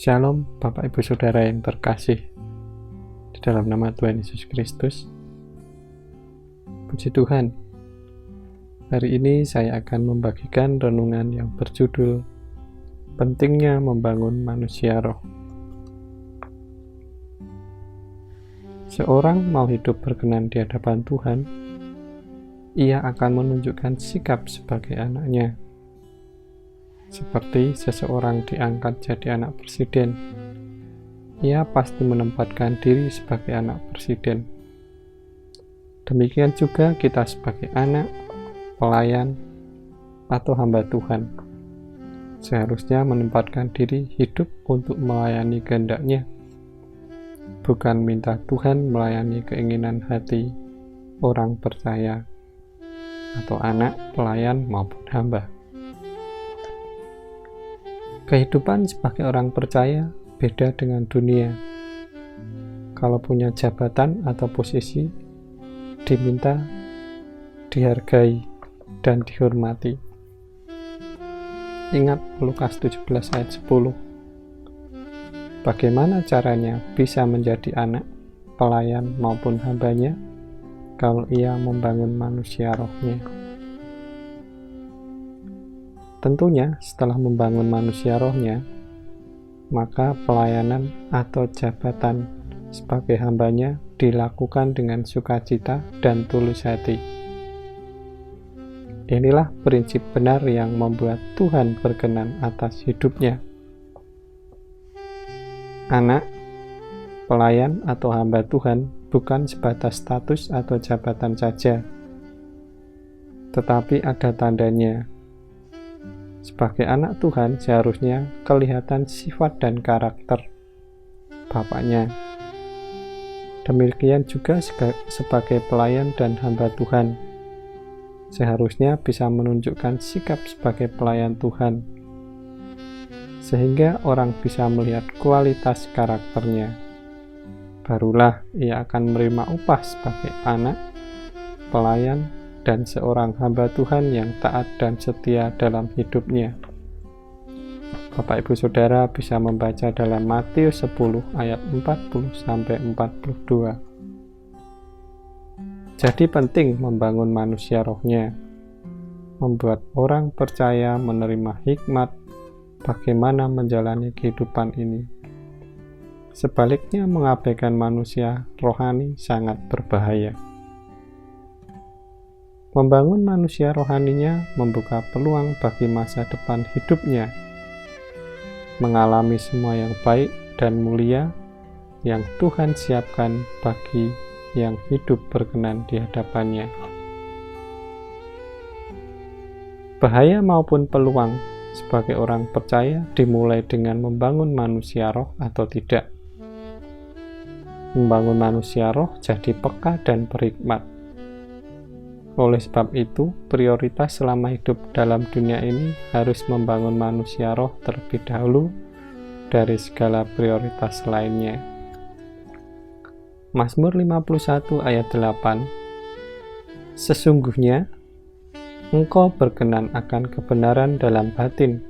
Shalom Bapak Ibu Saudara yang terkasih di dalam nama Tuhan Yesus Kristus. Puji Tuhan, hari ini saya akan membagikan renungan yang berjudul Pentingnya Membangun Manusia Roh. Seorang mau hidup berkenan di hadapan Tuhan, ia akan menunjukkan sikap sebagai anaknya. Seperti seseorang diangkat jadi anak presiden, ia pasti menempatkan diri sebagai anak presiden. Demikian juga kita sebagai anak, pelayan, atau hamba Tuhan, seharusnya menempatkan diri hidup untuk melayani kehendak-Nya, bukan minta Tuhan melayani keinginan hati orang percaya atau anak, pelayan, maupun hamba. Kehidupan sebagai orang percaya beda dengan dunia. Kalau punya jabatan atau posisi, diminta, dihargai, dan dihormati. Ingat Lukas 17 ayat 10. Bagaimana caranya bisa menjadi anak, pelayan, maupun hambanya kalau ia membangun manusia rohnya? Tentunya setelah membangun manusia rohnya, maka pelayanan atau jabatan sebagai hambanya dilakukan dengan sukacita dan tulus hati. Inilah prinsip benar yang membuat Tuhan berkenan atas hidupnya. Anak, pelayan atau hamba Tuhan bukan sebatas status atau jabatan saja, tetapi ada tandanya. Sebagai anak Tuhan seharusnya kelihatan sifat dan karakter Bapaknya. Demikian juga sebagai pelayan dan hamba Tuhan, seharusnya bisa menunjukkan sikap sebagai pelayan Tuhan, sehingga orang bisa melihat kualitas karakternya. Barulah ia akan menerima upah sebagai anak, pelayan, dan seorang hamba Tuhan yang taat dan setia dalam hidupnya. Bapak Ibu Saudara bisa membaca dalam Matius 10 ayat 40-42. Jadi penting membangun manusia rohnya, membuat orang percaya menerima hikmat bagaimana menjalani kehidupan ini. Sebaliknya mengabaikan manusia rohani sangat berbahaya. Membangun manusia rohaninya membuka peluang bagi masa depan hidupnya, mengalami semua yang baik dan mulia yang Tuhan siapkan bagi yang hidup berkenan di hadapannya. Bahaya maupun peluang sebagai orang percaya dimulai dengan membangun manusia roh atau tidak. Membangun manusia roh jadi peka dan berhikmat. Oleh sebab itu, prioritas selama hidup dalam dunia ini harus membangun manusia roh terlebih dahulu dari segala prioritas lainnya. Mazmur 51 ayat 8. Sesungguhnya, Engkau berkenan akan kebenaran dalam batin,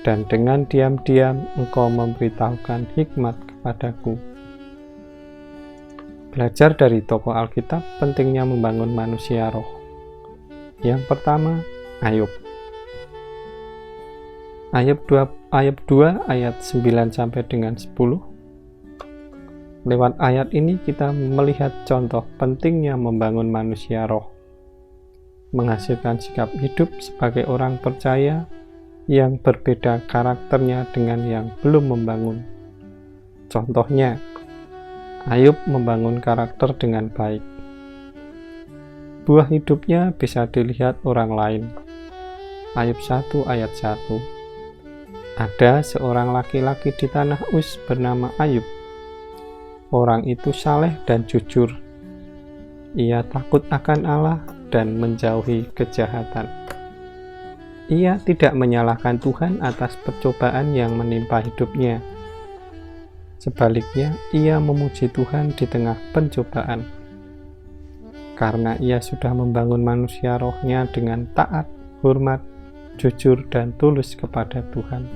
dan dengan diam-diam Engkau memberitahukan hikmat kepadaku. Belajar dari tokoh Alkitab pentingnya membangun manusia roh. Yang pertama, Ayub. Ayub 2 ayat 9 sampai dengan 10. Lewat ayat ini kita melihat contoh pentingnya membangun manusia roh, menghasilkan sikap hidup sebagai orang percaya yang berbeda karakternya dengan yang belum membangun. Contohnya, Ayub membangun karakter dengan baik. Buah hidupnya bisa dilihat orang lain. Ayub 1 ayat 1. Ada seorang laki-laki di tanah Uz bernama Ayub. Orang itu saleh dan jujur. Ia takut akan Allah dan menjauhi kejahatan. Ia tidak menyalahkan Tuhan atas percobaan yang menimpa hidupnya. Sebaliknya, ia memuji Tuhan di tengah pencobaan. Karena ia sudah membangun manusia rohnya dengan taat, hormat, jujur, dan tulus kepada Tuhan.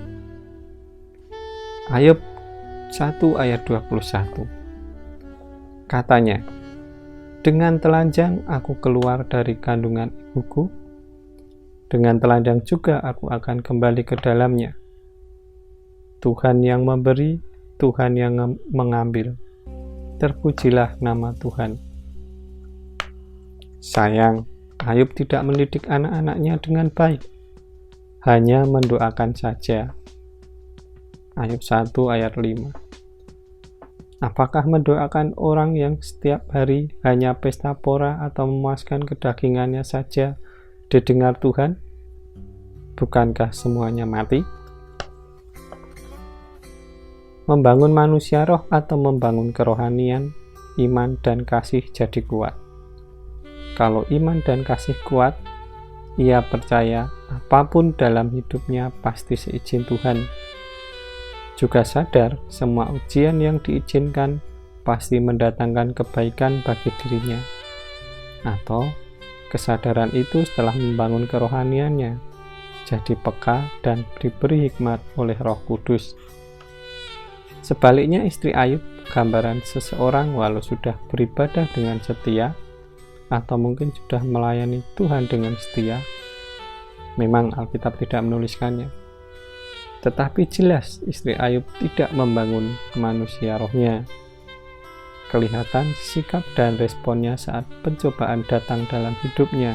Ayub 1 ayat 21. Katanya, dengan telanjang aku keluar dari kandungan ibuku, dengan telanjang juga aku akan kembali ke dalamnya. Tuhan yang memberi, Tuhan yang mengambil. Terpujilah nama Tuhan. Sayang, Ayub tidak mendidik anak-anaknya dengan baik, hanya mendoakan saja. Ayub 1 ayat 5. Apakah mendoakan orang yang setiap hari hanya pesta pora atau memuaskan kedagingannya saja didengar Tuhan? Bukankah semuanya mati? Membangun manusia roh atau membangun kerohanian, iman dan kasih jadi kuat. Kalau iman dan kasih kuat, ia percaya apapun dalam hidupnya pasti seizin Tuhan. Juga sadar semua ujian yang diizinkan pasti mendatangkan kebaikan bagi dirinya. Atau kesadaran itu setelah membangun kerohaniannya, jadi peka dan diberi hikmat oleh Roh Kudus. Sebaliknya istri Ayub, gambaran seseorang walau sudah beribadah dengan setia, atau mungkin sudah melayani Tuhan dengan setia. Memang Alkitab tidak menuliskannya. Tetapi jelas istri Ayub tidak membangun manusia rohnya. Kelihatan sikap dan responnya saat pencobaan datang dalam hidupnya.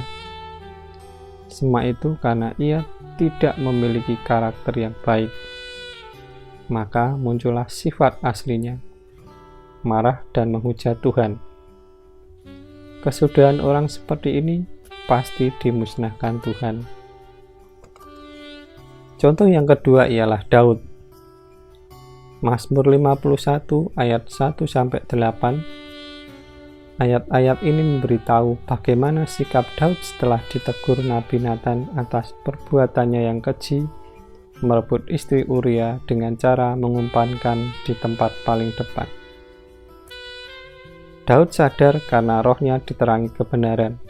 Semua itu karena ia tidak memiliki karakter yang baik. Maka muncullah sifat aslinya, marah dan menghujat Tuhan. Kesudahan orang seperti ini pasti dimusnahkan Tuhan. Contoh yang kedua ialah Daud. Mazmur 51 ayat 1-8. Ayat-ayat ini memberitahu bagaimana sikap Daud setelah ditegur Nabi Nathan atas perbuatannya yang keji, merebut istri Uria dengan cara mengumpankan di tempat paling depan. Daud sadar karena rohnya diterangi kebenaran.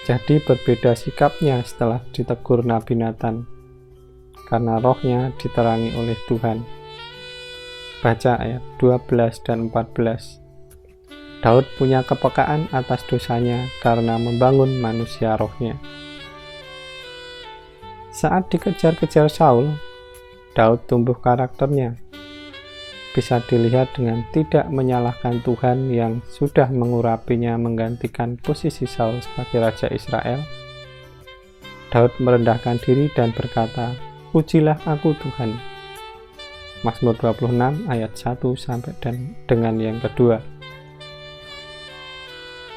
Jadi berbeda sikapnya setelah ditegur Nabi Nathan, karena rohnya diterangi oleh Tuhan. Baca ayat 12 dan 14. Daud punya kepekaan atas dosanya karena membangun manusia rohnya. Saat dikejar-kejar Saul, Daud tumbuh karakternya. Bisa dilihat dengan tidak menyalahkan Tuhan yang sudah mengurapinya menggantikan posisi Saul sebagai Raja Israel. Daud merendahkan diri dan berkata, "Pujilah aku Tuhan." Mazmur 26 ayat 1 sampai dengan yang kedua.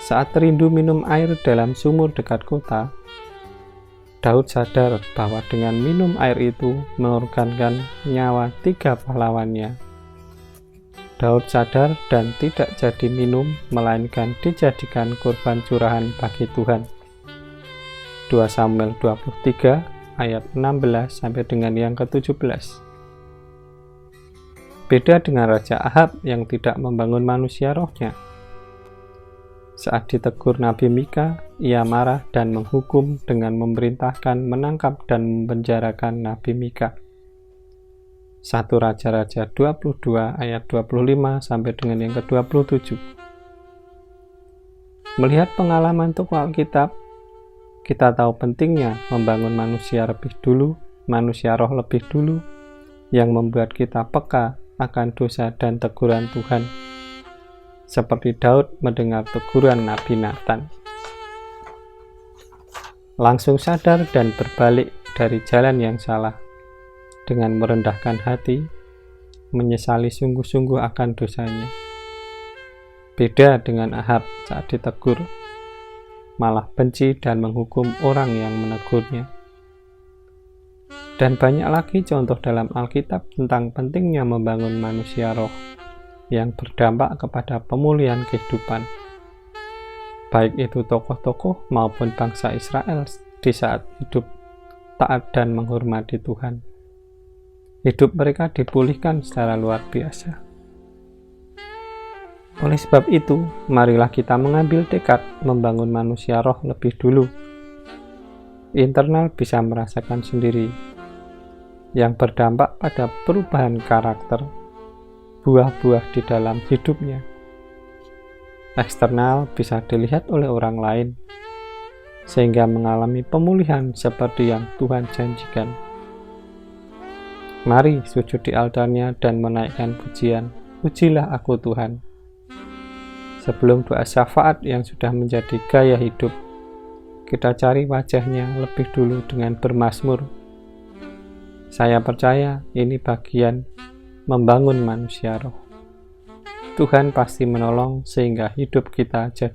Saat rindu minum air dalam sumur dekat kota, Daud sadar bahwa dengan minum air itu mengorbankan nyawa 3 pahlawannya. Daud sadar dan tidak jadi minum, melainkan dijadikan korban curahan bagi Tuhan. 2 Samuel 23 ayat 16 sampai dengan yang ke-17. Beda dengan Raja Ahab yang tidak membangun manusia rohnya. Saat ditegur Nabi Mika, ia marah dan menghukum dengan memerintahkan menangkap dan memenjarakan Nabi Mika. 1 Raja-Raja 22 ayat 25 sampai dengan yang ke-27. Melihat pengalaman tokoh Alkitab, kita tahu pentingnya membangun manusia lebih dulu, manusia roh lebih dulu, yang membuat kita peka akan dosa dan teguran Tuhan. Seperti Daud mendengar teguran Nabi Nathan. Langsung sadar dan berbalik dari jalan yang salah, dengan merendahkan hati, menyesali sungguh-sungguh akan dosanya. Beda dengan Ahab saat ditegur, malah benci dan menghukum orang yang menegurnya. Dan banyak lagi contoh dalam Alkitab tentang pentingnya membangun manusia roh yang berdampak kepada pemulihan kehidupan. Baik itu tokoh-tokoh maupun bangsa Israel di saat hidup taat dan menghormati Tuhan. Hidup mereka dipulihkan secara luar biasa. Oleh sebab itu, marilah kita mengambil tekad membangun manusia roh lebih dulu. Internal bisa merasakan sendiri. yang berdampak pada perubahan karakter buah-buah di dalam hidupnya. Eksternal bisa dilihat oleh orang lain, sehingga mengalami pemulihan seperti yang Tuhan janjikan. Mari sujud di altarnya dan menaikkan pujian, "Pujilah aku Tuhan." Sebelum doa syafaat yang sudah menjadi gaya hidup, kita cari wajahnya lebih dulu dengan bermazmur. Saya percaya ini bagian membangun manusia roh. Tuhan pasti menolong sehingga hidup kita jadi